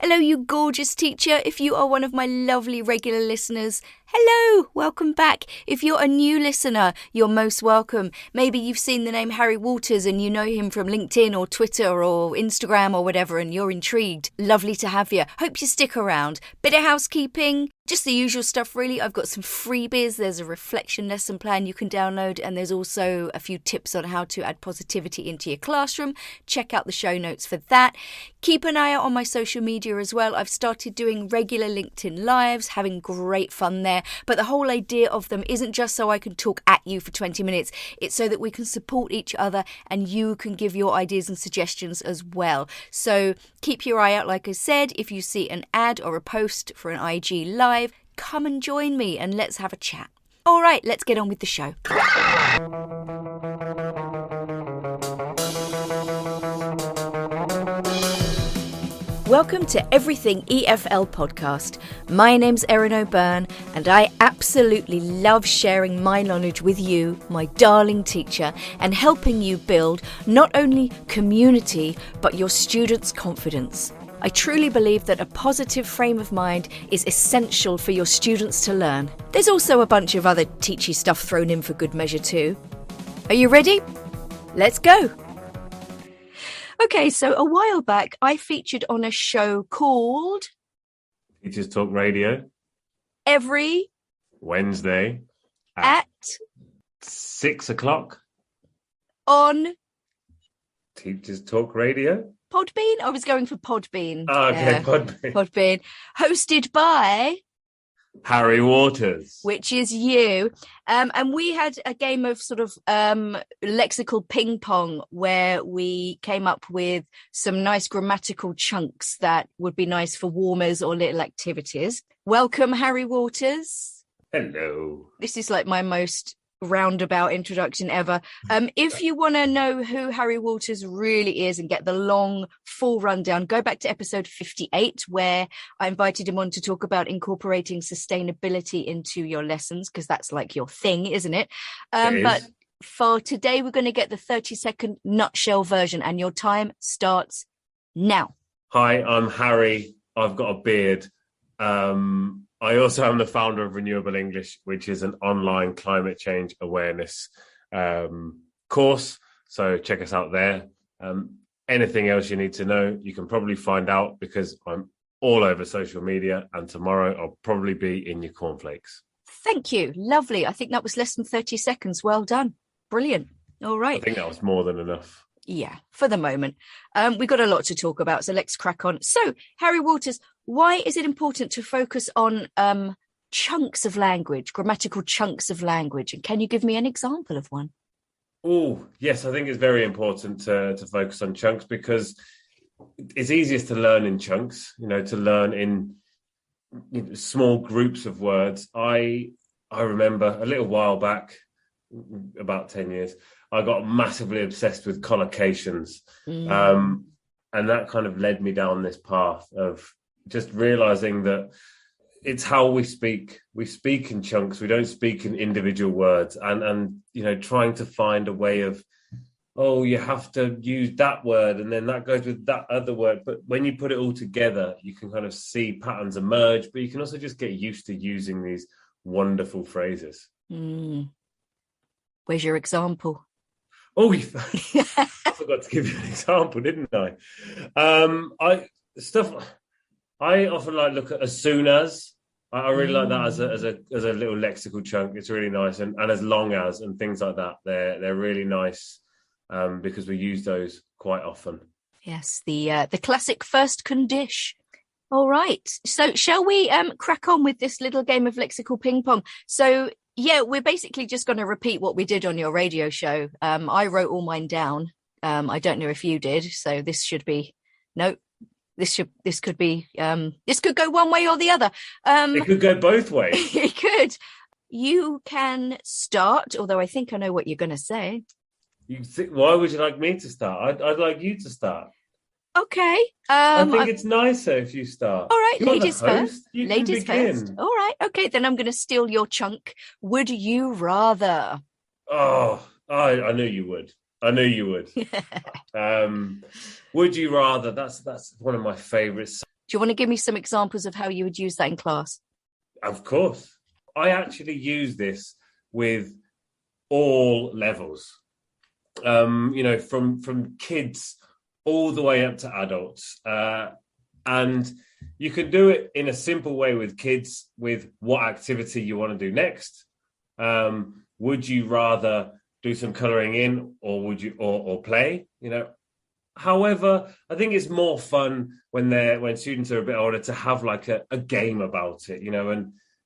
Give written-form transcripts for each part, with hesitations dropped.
Hello, you gorgeous teacher. If you are one of my lovely regular listeners, hello, welcome back. If you're a new listener, you're most welcome. Maybe you've seen the name Harry Waters and you know him from LinkedIn or Twitter or Instagram or whatever and you're intrigued. Lovely to have you. Hope you stick around. Bit of housekeeping. Just the usual stuff, really. I've got some freebies. There's a reflection lesson plan you can download, and there's also a few tips on how to add positivity into your classroom. Check out the show notes for that. Keep an eye out on my social media as well. I've started doing regular LinkedIn Lives, having great fun there. But the whole idea of them isn't just so I can talk at you for 20 minutes. It's so that we can support each other and you can give your ideas and suggestions as well. So keep your eye out, like I said. If you see an ad or a post for an IG Live, come and join me and let's have a chat. All right, let's get on with the show. Welcome to Everything EFL Podcast. My name's Erin O'Byrne and I absolutely love sharing my knowledge with you, my darling teacher, and helping you build not only community but your students' confidence. I truly believe that a positive frame of mind is essential for your students to learn. There's also a bunch of other teachy stuff thrown in for good measure too. Are you ready? Let's go. Okay, so a while back I featured on a show called Teachers Talk Radio every Wednesday at 6 o'clock on Teachers Talk Radio. Podbean? I was going for Podbean. Oh, okay, Podbean. Podbean. Hosted by Harry Waters. Which is you. And we had a game of sort of lexical ping pong where we came up with some nice grammatical chunks that would be nice for warmers or little activities. Welcome, Harry Waters. Hello. This is like my most roundabout introduction ever. If you want to know who Harry Waters really is and get the long full rundown, go back to episode 58 where I invited him on to talk about incorporating sustainability into your lessons, because that's like your thing, isn't it? But for today we're going to get the 30-second nutshell version and your time starts now. Hi, I'm Harry. I've got a beard. I also am the founder of Renewable English, which is an online climate change awareness course. So check us out there. Anything else you need to know, you can probably find out because I'm all over social media, and tomorrow I'll probably be in your cornflakes. Thank you. Lovely. I think that was less than 30 seconds. Well done. Brilliant. All right. I think that was more than enough. Yeah, for the moment. We've got a lot to talk about, so let's crack on. So, Harry Waters, why is it important to focus on chunks of language, grammatical chunks of language? And can you give me an example of one? Oh, yes, I think it's very important to focus on chunks because it's easiest to learn in chunks, to learn in small groups of words. I remember a little while back, about 10 years, I got massively obsessed with collocations. And that kind of led me down this path of just realizing that it's how we speak. We speak in chunks. We don't speak in individual words. And trying to find a way of, you have to use that word and then that goes with that other word. But when you put it all together, you can kind of see patterns emerge, but you can also just get used to using these wonderful phrases. Where's your example? Oh, I forgot to give you an example, didn't I? I often look at as soon as. I really like that as a little lexical chunk. It's really nice, and as long as and things like that. They're really nice because we use those quite often. Yes, the classic first condition. All right, so shall we crack on with this little game of lexical ping pong? So. Yeah, we're basically just going to repeat what we did on your radio show. I wrote all mine down. I don't know if you did. So this could go one way or the other. It could go both ways. It could. You can start, although I think I know what you're going to say. Why would you like me to start? I'd like you to start. Okay. I think it's nicer if you start. All right, You're ladies first. Ladies first. All right. Okay, then I'm going to steal your chunk. Would you rather? Oh, I knew you would. Would you rather? That's one of my favourites. Do you want to give me some examples of how you would use that in class? Of course. I actually use this with all levels, from kids all the way up to adults. And you can do it in a simple way with kids, with what activity you want to do next. Would you rather do some colouring in, or would you or play? However, I think it's more fun when students are a bit older to have like a game about it,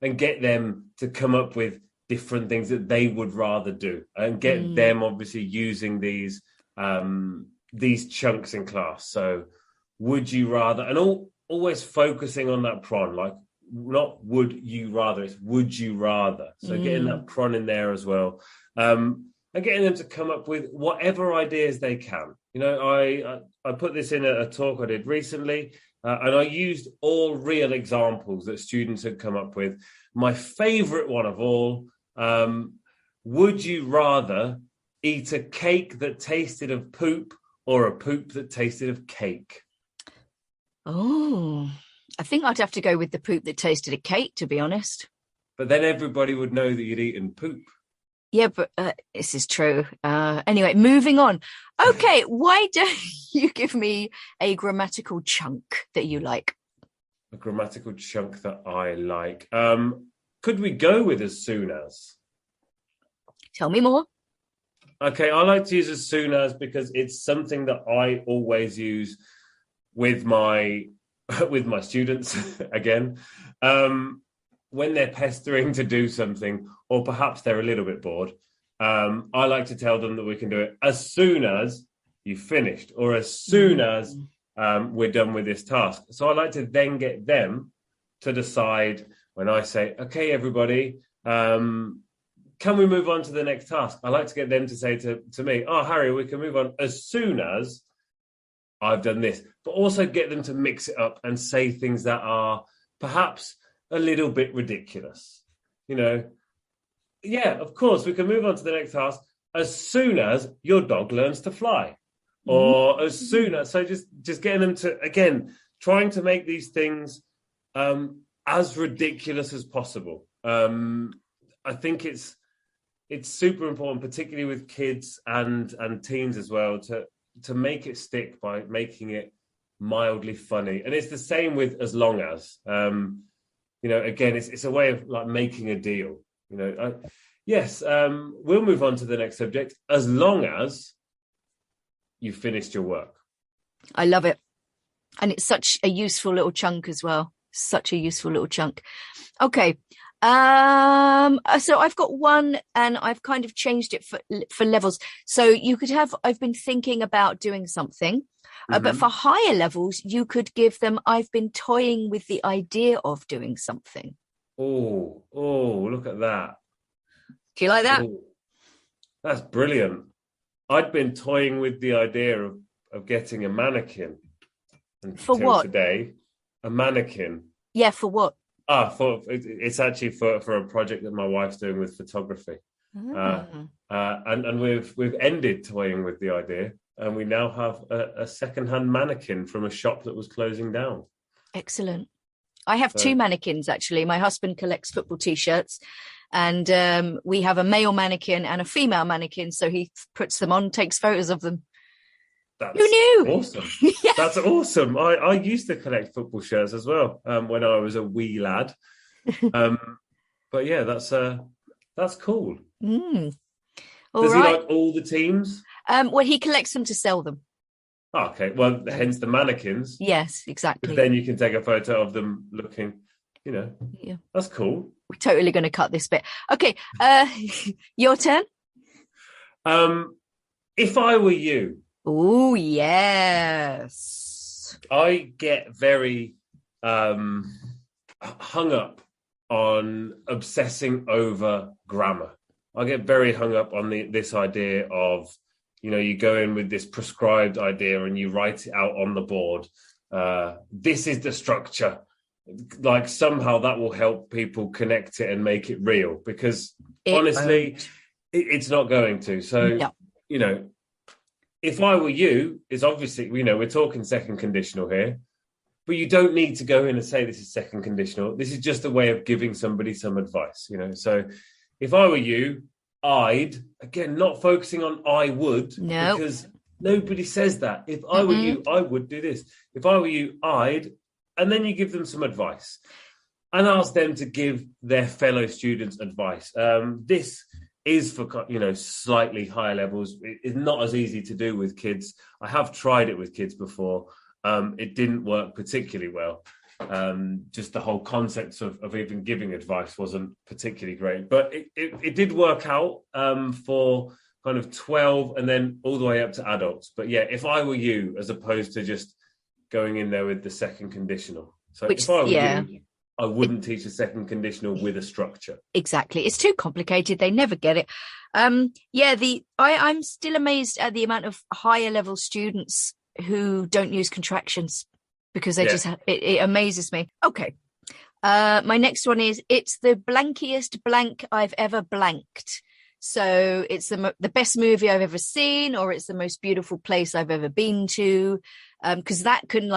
and get them to come up with different things that they would rather do, and get them obviously using these chunks in class. So would you rather, and always focusing on that pron, like not would you rather, it's would you rather. So getting that pron in there as well. And getting them to come up with whatever ideas they can. I put this in a talk I did recently, and I used all real examples that students had come up with. My favourite one of all, would you rather eat a cake that tasted of poop or a poop that tasted of cake? Oh, I think I'd have to go with the poop that tasted of cake, to be honest. But then everybody would know that you'd eaten poop. Yeah, but this is true. Anyway, moving on. Okay, why don't you give me a grammatical chunk that you like? A grammatical chunk that I like. Could we go with as soon as? Tell me more. Okay, I like to use as soon as because it's something that I always use with my students again. When they're pestering to do something, or perhaps they're a little bit bored, I like to tell them that we can do it as soon as you've finished, or as soon as we're done with this task. So I like to then get them to decide when I say, okay, everybody, can we move on to the next task? I like to get them to say to me, oh, Harry, we can move on as soon as I've done this, but also get them to mix it up and say things that are perhaps a little bit ridiculous. Yeah, of course, we can move on to the next task as soon as your dog learns to fly, or as soon as, so just getting them to, again, trying to make these things as ridiculous as possible. I think it's super important, particularly with kids and teens as well, to make it stick by making it mildly funny. And it's the same with as long as, again, it's a way of like making a deal. Yes, we'll move on to the next subject as long as you've finished your work. I love it. And it's such a useful little chunk as well. Such a useful little chunk. Okay. So I've got one, and I've kind of changed it for levels. So you could have, I've been thinking about doing something, but for higher levels, you could give them, I've been toying with the idea of doing something. Oh, look at that. Do you like that? Ooh, that's brilliant. I'd been toying with the idea of getting a mannequin. For what? Today, a mannequin. Yeah, for what? It's actually for a project that my wife's doing with photography. And we've ended toying with the idea, and we now have a second-hand mannequin from a shop that was closing down. Excellent. I have two mannequins, actually. My husband collects football T-shirts, and we have a male mannequin and a female mannequin, so he puts them on, takes photos of them. That's Who knew? Awesome. Yeah. That's awesome. I used to collect football shirts as well when I was a wee lad. But yeah, that's cool. Does he like all the teams? Well, he collects them to sell them. Oh, okay. Well, hence the mannequins. Yes, exactly. Then you can take a photo of them looking, Yeah. That's cool. We're totally going to cut this bit. Okay. Your turn. If I were you. Oh, yes. I get very hung up on obsessing over grammar. I get very hung up on this idea of, you go in with this prescribed idea and you write it out on the board. This is the structure. Like somehow that will help people connect it and make it real, because honestly, it's not going to. So, if I were you, it's obviously, we're talking second conditional here. but you don't need to go in and say this is second conditional. This is just a way of giving somebody some advice, So if I were you, I'd, again, not focusing on I would, because nobody says that. If I were you, I would do this. If I were you, I'd, and then you give them some advice and ask them to give their fellow students advice. This is for, slightly higher levels. It's not as easy to do with kids. I have tried it with kids before. It didn't work particularly well. Just the whole concept of even giving advice wasn't particularly great. But it did work out for kind of 12 and then all the way up to adults. But yeah, if I were you, as opposed to just going in there with the second conditional. So if I were you, I wouldn't teach a second conditional with a structure. Exactly. It's too complicated. They never get it. I'm still amazed at the amount of higher level students who don't use contractions, because they just it amazes me. Okay. My next one is, it's the blankiest blank I've ever blanked. So it's the best movie I've ever seen, or it's the most beautiful place I've ever been to. Because that can,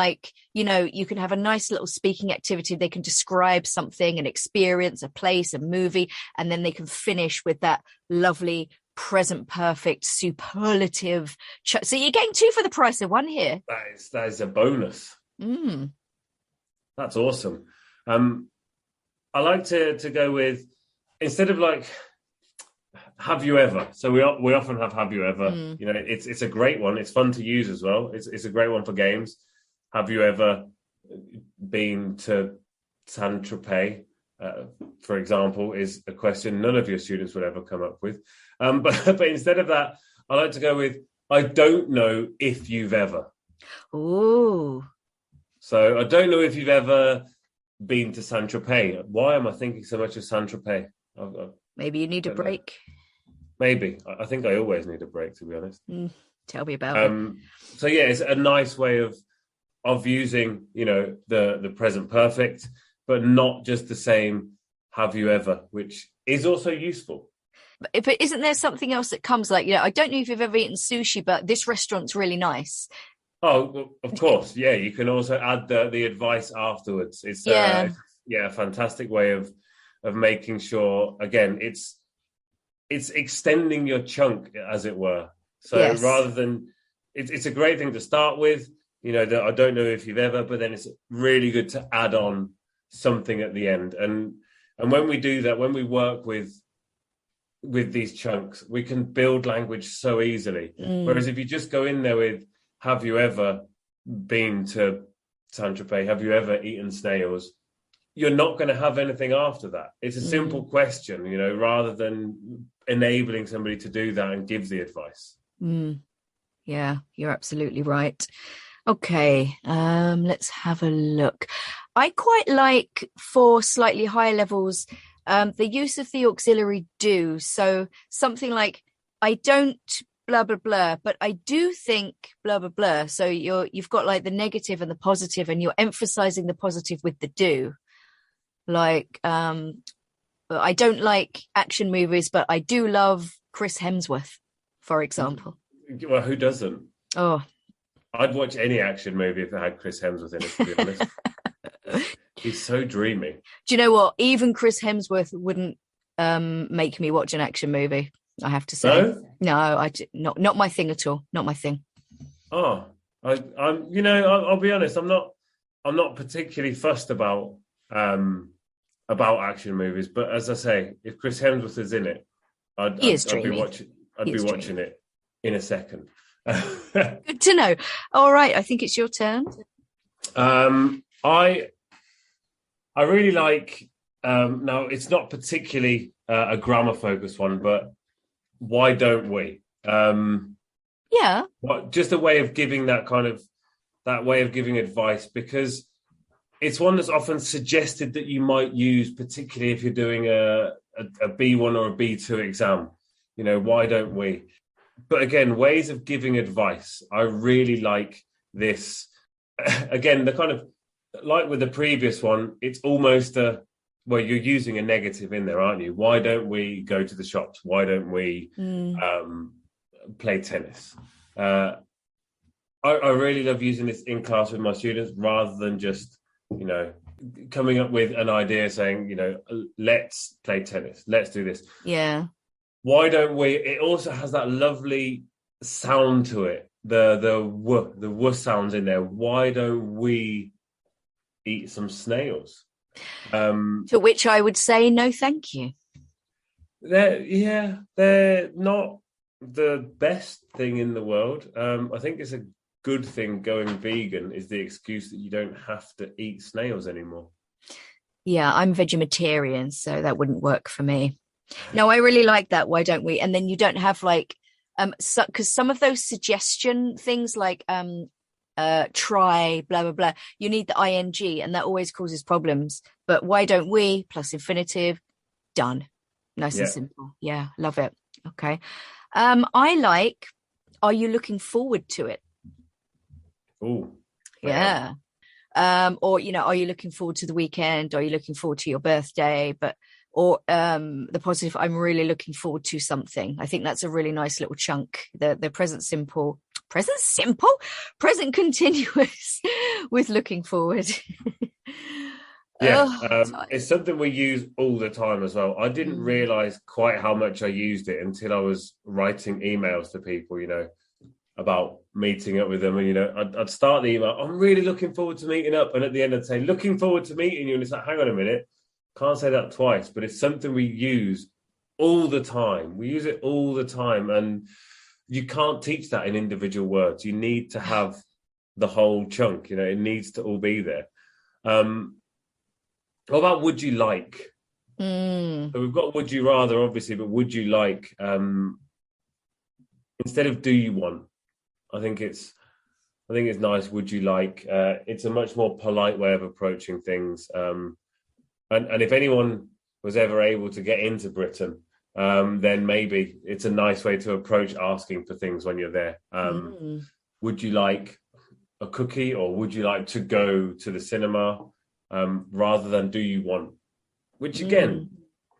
you can have a nice little speaking activity. They can describe something, an experience, a place, a movie, and then they can finish with that lovely present perfect superlative. So you're getting 2 for the price of 1 here. That is a bonus. That's awesome. I like to go with, instead of have you ever? So we often have you ever? It's a great one. It's fun to use as well. It's a great one for games. Have you ever been to Saint-Tropez? For example, is a question none of your students would ever come up with. But instead of that, I like to go with, I don't know if you've ever. Ooh. So I don't know if you've ever been to Saint-Tropez. Why am I thinking so much of Saint-Tropez? Maybe you need a break. Maybe. I think I always need a break, to be honest. Tell me about it. So yeah, it's a nice way of using, the present perfect, but not just the same have you ever, which is also useful. But isn't there something else that comes I don't know if you've ever eaten sushi, but this restaurant's really nice. Oh, well, of course. Yeah, you can also add the advice afterwards. It's a fantastic way of making sure, again, it's extending your chunk, as it were. So rather than, it's a great thing to start with, that I don't know if you've ever, but then it's really good to add on something at the end. And when we do that, when we work with these chunks, we can build language so easily. Whereas if you just go in there with, have you ever been to Saint-Tropez? Have you ever eaten snails? You're not going to have anything after that. It's a simple question, rather than enabling somebody to do that and give the advice. Yeah, you're absolutely right. Okay, let's have a look. I quite like, for slightly higher levels, the use of the auxiliary do. So something like, I don't blah blah blah, but I do think blah blah blah. So you've got the negative and the positive, and you're emphasizing the positive with the do. I don't like action movies, but I do love Chris Hemsworth, for example. Well, who doesn't? Oh, I'd watch any action movie if it had Chris Hemsworth in it, to be honest. He's so dreamy. Do you know what? Even Chris Hemsworth wouldn't make me watch an action movie, I have to say. No, not my thing at all. Not my thing. Oh, I'll be honest. I'm not particularly fussed about action movies, but as I say, if Chris Hemsworth is in it, I'd be watching it in a second. Good to know. All right, I think it's your turn. I really like. Now, it's not particularly a grammar focused one, but why don't we? Just a way of giving that way of giving advice, because it's one that's often suggested that you might use, particularly if you're doing a B1 or a B2 exam. Why don't we? But again, ways of giving advice. I really like this. Again, the kind of, like with the previous one, it's almost you're using a negative in there, aren't you? Why don't we go to the shops? Why don't we play tennis? I really love using this in class with my students rather than just, coming up with an idea saying, let's play tennis, let's do this. Yeah. Why don't we? It also has that lovely sound to it. The w sounds in there. Why don't we eat some snails? To which I would say no, thank you. They're not the best thing in the world. I think it's a good thing going vegan is the excuse that you don't have to eat snails anymore. Yeah, I'm vegetarian, so that wouldn't work for me. No, I really like that. Why don't we? And then you don't have like, because some of those suggestion things like try, blah, blah, blah, you need the ing, and that always causes problems. But why don't we plus infinitive, done. Nice and simple. Yeah, love it. Okay. I like, are you looking forward to it? Oh, yeah. Or, are you looking forward to the weekend? Are you looking forward to your birthday? Or the positive, I'm really looking forward to something. I think that's a really nice little chunk. The present continuous with looking forward. It's something we use all the time as well. I didn't realize quite how much I used it until I was writing emails to people, about meeting up with them. And, I'd start the email, I'm really looking forward to meeting up. And at the end, I'd say, looking forward to meeting you. And it's like, hang on a minute. Can't say that twice, but it's something we use all the time. We use it all the time. And you can't teach that in individual words. You need to have the whole chunk, it needs to all be there. What about would you like? So we've got would you rather, obviously, but would you like, instead of do you want? I think it's nice. Would you like? It's a much more polite way of approaching things. And if anyone was ever able to get into Britain, then maybe it's a nice way to approach asking for things when you're there. Would you like a cookie, or would you like to go to the cinema? Rather than do you want? Which again,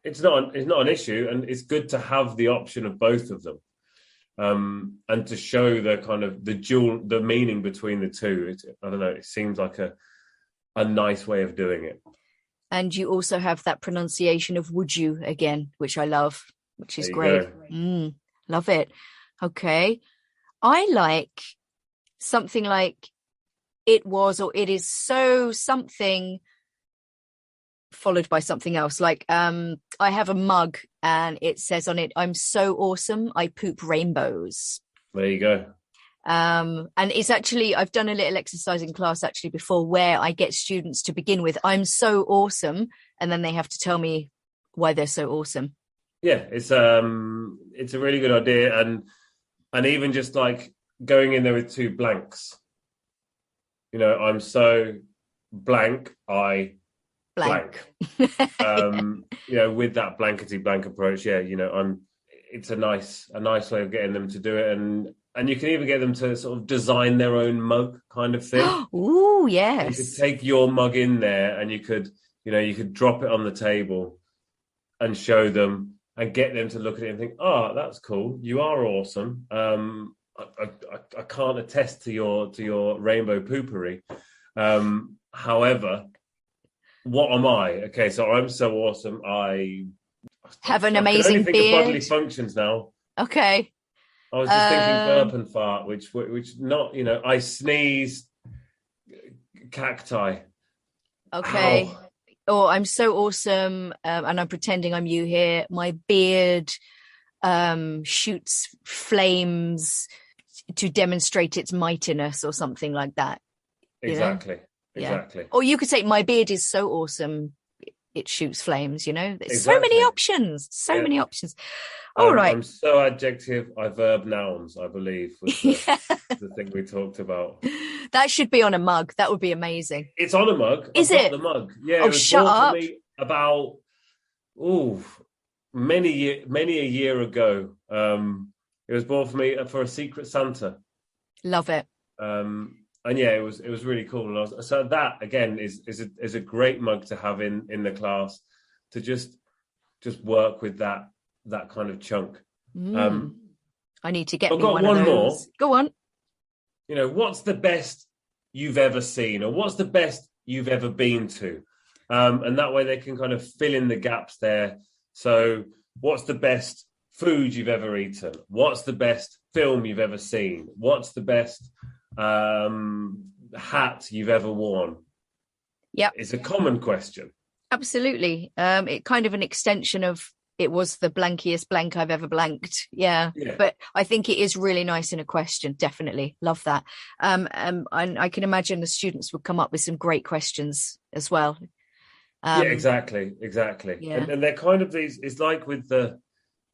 it's not an issue, and it's good to have the option of both of them. And to show the kind of the meaning between the two. I don't know, it seems like a nice way of doing it. And you also have that pronunciation of would you again, which I love, which is great. Love it. Okay. I like something like it was, or it is so something, followed by something else. Like I have a mug and it says on it, I'm so awesome, I poop rainbows. There you go. And it's actually, I've done a little exercise in class actually before where I get students to begin with, I'm so awesome, and then they have to tell me why they're so awesome. Yeah, it's a really good idea. And even just like going in there with two blanks, I'm so blank, I blank. With that blankety blank approach, it's a nice way of getting them to do it. And you can even get them to sort of design their own mug kind of thing. Ooh, yes. You could take your mug in there and you could drop it on the table and show them and get them to look at it and think, oh, that's cool. You are awesome. I can't attest to your rainbow poopery. However, what am I? Okay, so I'm so awesome. I have an amazing beard. Think of bodily functions now. Okay. I was just thinking burp and fart, which not, I sneeze, cacti. Okay. Ow. Oh, I'm so awesome, and I'm pretending I'm you here. My beard shoots flames to demonstrate its mightiness or something like that. Exactly. Yeah. Exactly. Or you could say my beard is so awesome, it shoots flames, There's exactly. so many options. Many options. All right. I'm so adjective, I verb nouns, I believe, was the thing we talked about. That should be on a mug. That would be amazing. It's on a mug. Is it? The mug. Yeah. Oh, it was shut up. For me about many a year ago. It was bought for me for a Secret Santa. Love it. And yeah, it was really cool. And so that again is a great mug to have in the class to just work with that kind of chunk. I need to get me one of those. more. Go on. what's the best you've ever seen, or what's the best you've ever been to? And that way they can kind of fill in the gaps there. So what's the best food you've ever eaten? What's the best film you've ever seen? What's the best hat you've ever worn? Yep. It's a common question. Absolutely. It kind of an extension of it was the blankiest blank I've ever blanked. Yeah. But I think it is really nice in a question. Definitely. Love that. And I can imagine the students would come up with some great questions as well. Exactly. Yeah. And they're kind of these, it's like with the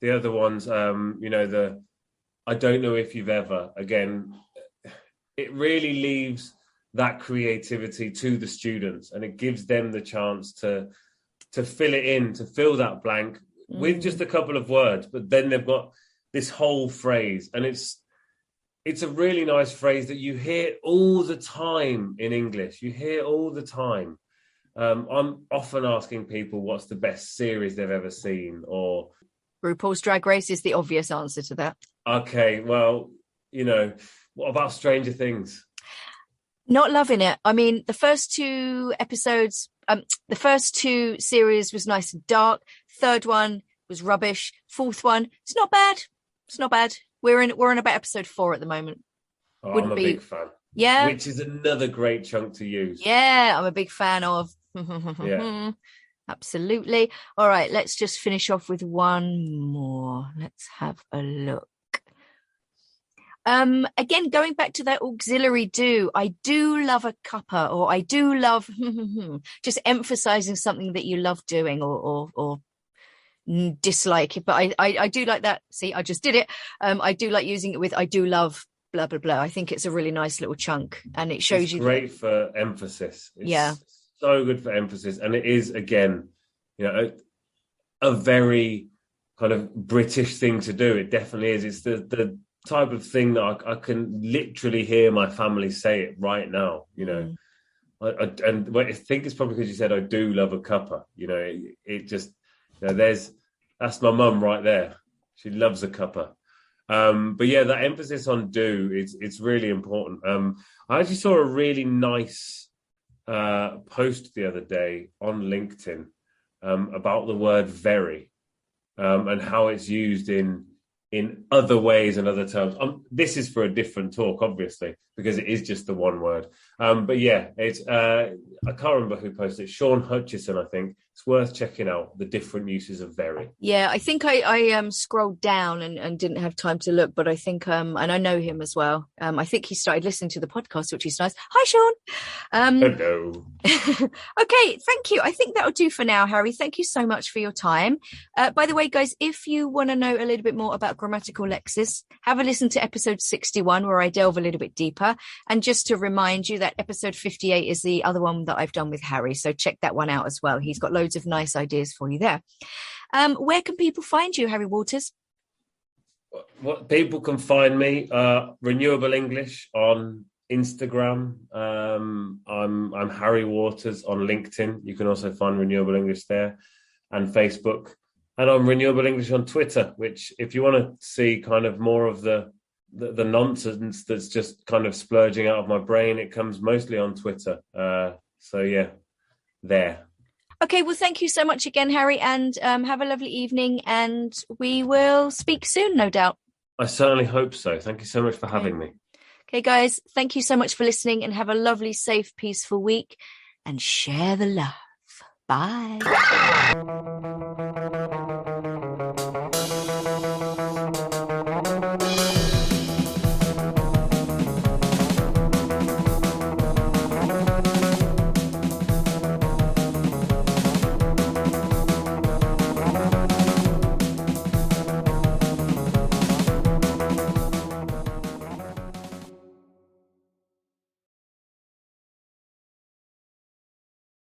other ones, I don't know if you've ever, again, it really leaves that creativity to the students, and it gives them the chance to fill it in, to fill that blank with just a couple of words, but then they've got this whole phrase, and it's a really nice phrase that you hear all the time in English. You hear all the time. I'm often asking people what's the best series they've ever seen, or RuPaul's Drag Race is the obvious answer to that. Okay, well, what about Stranger Things? Not loving it. I mean, the first two episodes, the first two series was nice and dark. Third one was rubbish. Fourth one, it's not bad. It's not bad. We're in about episode 4 at the moment. Oh, I'm a big fan. Yeah. Which is another great chunk to use. Yeah, I'm a big fan of. Yeah. Absolutely. All right, let's just finish off with one more. Let's have a look. Again, going back to that auxiliary do, I do love a cuppa, or I do love just emphasizing something that you love doing or dislike it. But I do like that. See, I just did it. I do like using it with I do love blah, blah, blah. I think it's a really nice little chunk, and it shows you. Great for emphasis. It's so good for emphasis. And it is, again, a very kind of British thing to do. It definitely is. It's the type of thing that I can literally hear my family say it right now, I think it's probably because you said I do love a cuppa, it just, that's my mum right there. She loves a cuppa. But yeah, that emphasis on do, it's really important. I actually saw a really nice post the other day on LinkedIn about the word very and how it's used in other ways and other terms. This is for a different talk, obviously, because it is just the one word. But yeah, it's I can't remember who posted it. Sean Hutchison, I think. It's worth checking out the different uses of very. Yeah, I think I scrolled down and didn't have time to look, but I think and I know him as well. I think he started listening to the podcast, which is nice. Hi, Sean. Hello. Okay, thank you. I think that'll do for now, Harry. Thank you so much for your time. By the way, guys, if you want to know a little bit more about grammatical lexis, have a listen to episode 61, where I delve a little bit deeper. And just to remind you that episode 58 is the other one that I've done with Harry. So check that one out as well. He's got loads of nice ideas for you there. Where can people find you, Harry Waters? What people can find me, Renewable English on Instagram. I'm Harry Waters on LinkedIn. You can also find Renewable English there, and Facebook. And I'm Renewable English on Twitter, which, if you want to see kind of more of the nonsense that's just kind of splurging out of my brain, it comes mostly on Twitter. So yeah, there. Okay, well, thank you so much again, Harry, and have a lovely evening, and we will speak soon, no doubt. I certainly hope so. Thank you so much for having me. Okay, guys, thank you so much for listening, and have a lovely, safe, peaceful week, and share the love. Bye.